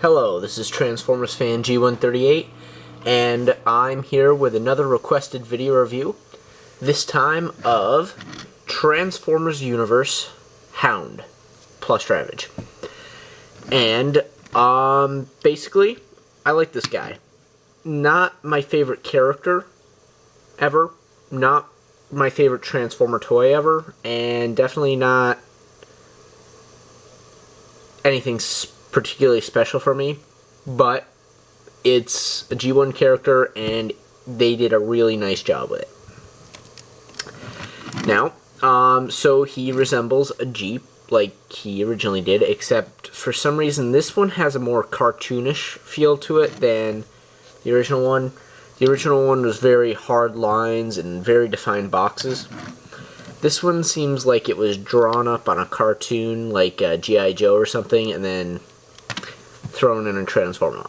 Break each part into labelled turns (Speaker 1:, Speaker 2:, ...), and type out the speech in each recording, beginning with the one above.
Speaker 1: Hello, this is Transformers fan G138, and I'm here with another requested video review, this time of Transformers Universe Hound plus Ravage. And, basically, I like this guy. Not my favorite character ever, not my favorite Transformer toy ever, and definitely not anything particularly special for me, but it's a G1 character and they did a really nice job with it. Now, so he resembles a Jeep like he originally did, except for some reason this one has a more cartoonish feel to it than the original one. The original one was very hard lines and very defined boxes. This one seems like it was drawn up on a cartoon like G.I. Joe or something and then thrown in a Transformer.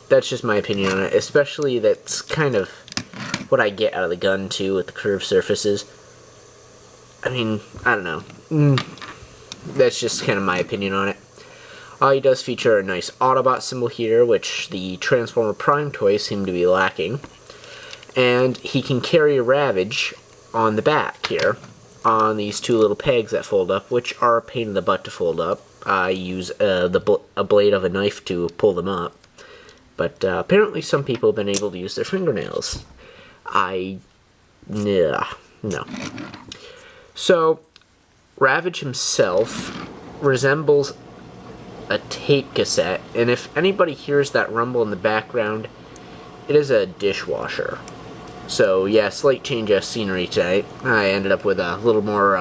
Speaker 1: That's just my opinion on it, especially that's kind of what I get out of the gun too with the curved surfaces. I mean, I don't know. That's just kind of my opinion on it. He does feature a nice Autobot symbol here, which the Transformer Prime toys seem to be lacking. And he can carry a Ravage on the back here, on these two little pegs that fold up, which are a pain in the butt to fold up. I use a blade of a knife to pull them up. But apparently some people have been able to use their fingernails. No. So, Ravage himself resembles a tape cassette, and if anybody hears that rumble in the background, it is a dishwasher. So, yeah, slight change of scenery tonight. I ended up with a little more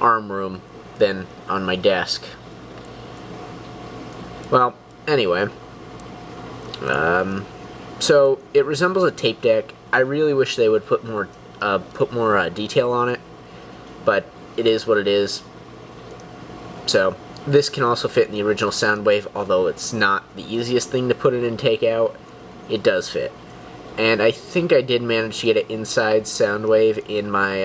Speaker 1: arm room than on my desk. Well, anyway. So, it resembles a tape deck. I really wish they would put more detail on it, but it is what it is. So, this can also fit in the original Soundwave, although it's not the easiest thing to put in and take out. It does fit. And I think I did manage to get it inside Soundwave in my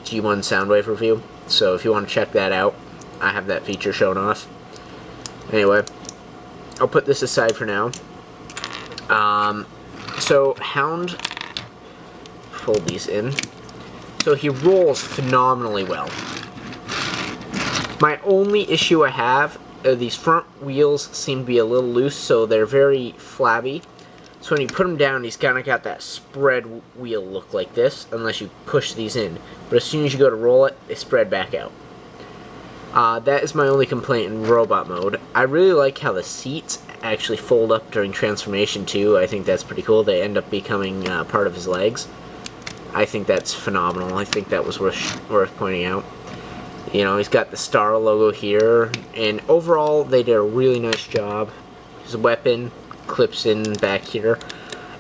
Speaker 1: G1 Soundwave review. So if you want to check that out, I have that feature shown off. Anyway, I'll put this aside for now. So Hound, fold these in. So he rolls phenomenally well. My only issue I have, these front wheels seem to be a little loose, so they're very flabby. So when you put them down, he's kind of got that spread wheel look like this, unless you push these in. But as soon as you go to roll it, they spread back out. That is my only complaint in robot mode. I really like how the seats actually fold up during transformation too. I think that's pretty cool. They end up becoming part of his legs. I think that's phenomenal. I think that was worth pointing out. You know, he's got the star logo here, and overall they did a really nice job. His weapon clips in back here.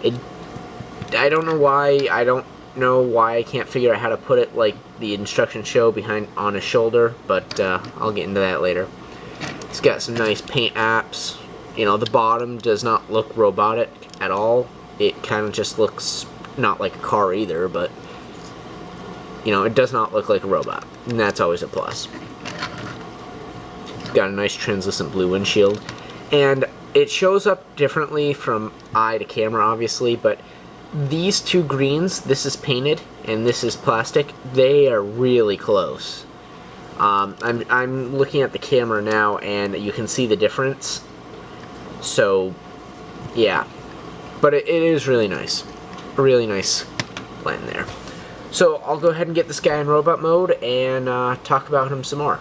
Speaker 1: I don't know why. I can't figure out how to put it like the instructions show behind on his shoulder, but I'll get into that later. He's got some nice paint apps. You know, the bottom does not look robotic at all. It kind of just looks not like a car either, but you know, it does not look like a robot, and that's always a plus. Got a nice translucent blue windshield, and it shows up differently from eye to camera, obviously, but these two greens, this is painted and this is plastic, they are really close. I'm looking at the camera now, and you can see the difference. So, yeah, but it is really nice. A really nice blend there. So I'll go ahead and get this guy in robot mode and talk about him some more.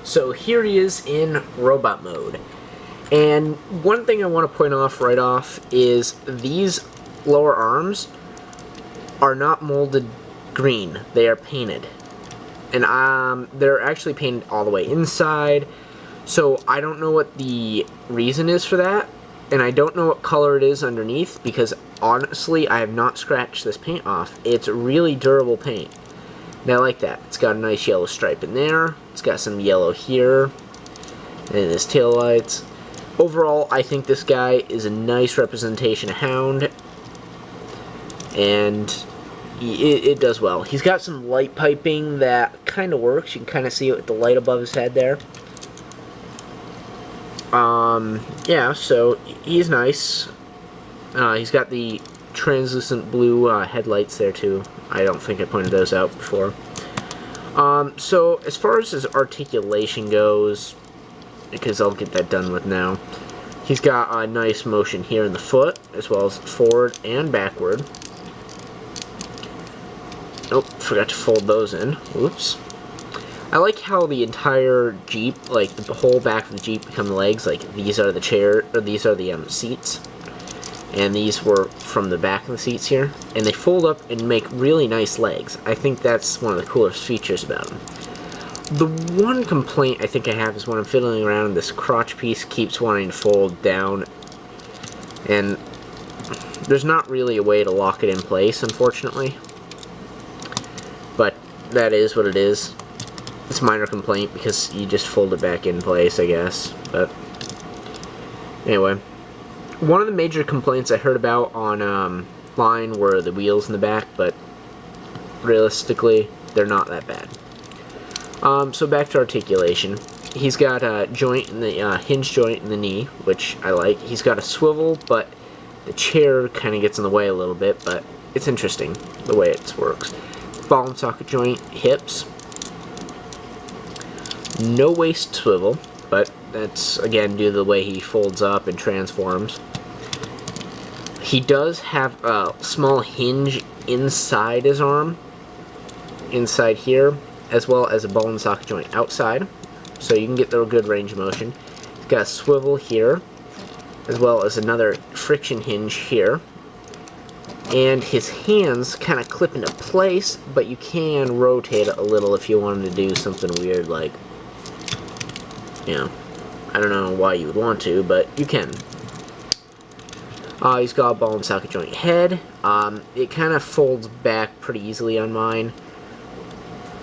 Speaker 1: So here he is in robot mode. And one thing I want to point off right off is these lower arms are not molded green. They are painted. And they're actually painted all the way inside. So I don't know what the reason is for that. And I don't know what color it is underneath, because honestly, I have not scratched this paint off. It's really durable paint. And I like that. It's got a nice yellow stripe in there. It's got some yellow here. And his taillights. Overall, I think this guy is a nice representation of Hound. And it does well. He's got some light piping that kind of works. You can kind of see it with the light above his head there. Yeah, so he's nice. He's got the translucent blue headlights there too. I don't think I pointed those out before. So as far as his articulation goes, because I'll get that done with now, he's got a nice motion here in the foot, as well as forward and backward. Oh, forgot to fold those in. Oops. I like how the entire Jeep, like the whole back of the Jeep, become the legs. Like these are the chair, or these are the seats, and these were from the back of the seats here, and they fold up and make really nice legs. I think that's one of the coolest features about them. The one complaint I think I have is when I'm fiddling around, this crotch piece keeps wanting to fold down, and there's not really a way to lock it in place, unfortunately. But that is what it is. It's a minor complaint because you just fold it back in place, I guess. But anyway, one of the major complaints I heard about on line were the wheels in the back, but realistically, they're not that bad. So back to articulation. He's got a joint in the hinge joint in the knee, which I like. He's got a swivel, but the chair kind of gets in the way a little bit, but it's interesting the way it works. Ball and socket joint, hips. No waist swivel, but that's again due to the way he folds up and transforms. He does have a small hinge inside his arm, inside here, as well as a ball and socket joint outside, so you can get the good range of motion. He's got a swivel here, as well as another friction hinge here. And his hands kind of clip into place, but you can rotate it a little if you wanted to do something weird, like, you know, I don't know why you would want to, but you can. He's got a ball and socket joint head. It kind of folds back pretty easily on mine.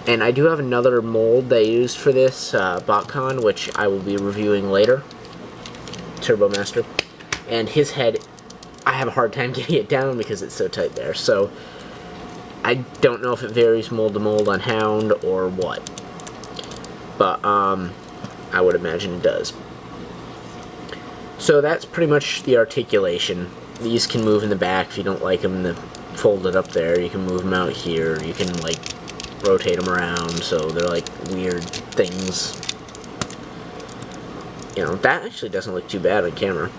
Speaker 1: And I do have another mold that I used for this, BotCon, which I will be reviewing later. Turbo Master. And his head, I have a hard time getting it down because it's so tight there. So, I don't know if it varies mold to mold on Hound or what. But, I would imagine it does. So that's pretty much the articulation. These can move in the back if you don't like them folded up there. You can move them out here. You can, like, rotate them around, so they're like weird things. You know, that actually doesn't look too bad on camera.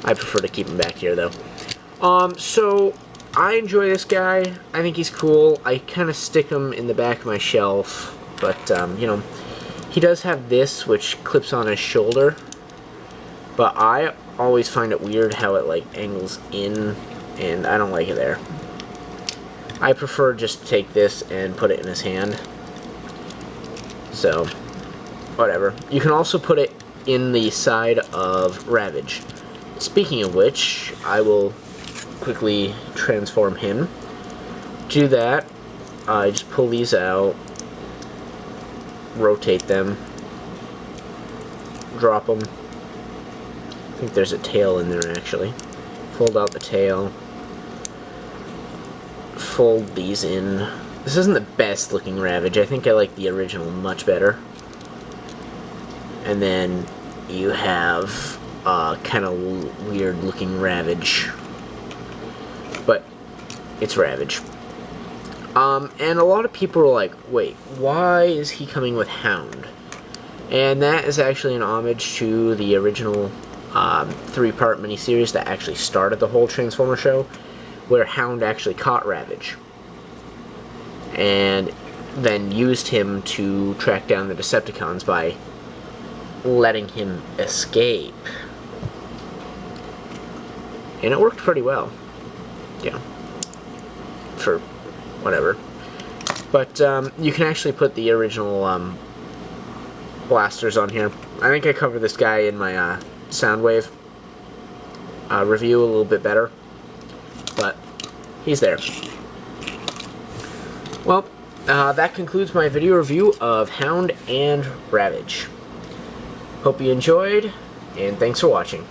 Speaker 1: I prefer to keep him back here, though. So I enjoy this guy. I think he's cool. I kind of stick him in the back of my shelf, but, you know, he does have this, which clips on his shoulder, but I always find it weird how it, like, angles in, and I don't like it there. I prefer just to take this and put it in his hand. So, whatever. You can also put it in the side of Ravage. Speaking of which, I will quickly transform him. To do that, I just pull these out, rotate them, drop them. I think there's a tail in there actually. Fold out the tail. Fold these in. This isn't the best looking Ravage. I think I like the original much better. And then you have kind of weird looking Ravage. But it's Ravage. And a lot of people are like, wait, why is he coming with Hound? And that is actually an homage to the original 3-part miniseries that actually started the whole Transformer show, where Hound actually caught Ravage and then used him to track down the Decepticons by letting him escape. And it worked pretty well. Yeah. For whatever. But you can actually put the original blasters on here. I think I covered this guy in my Soundwave review a little bit better. But he's there. Well, that concludes my video review of Hound and Ravage. Hope you enjoyed, and thanks for watching.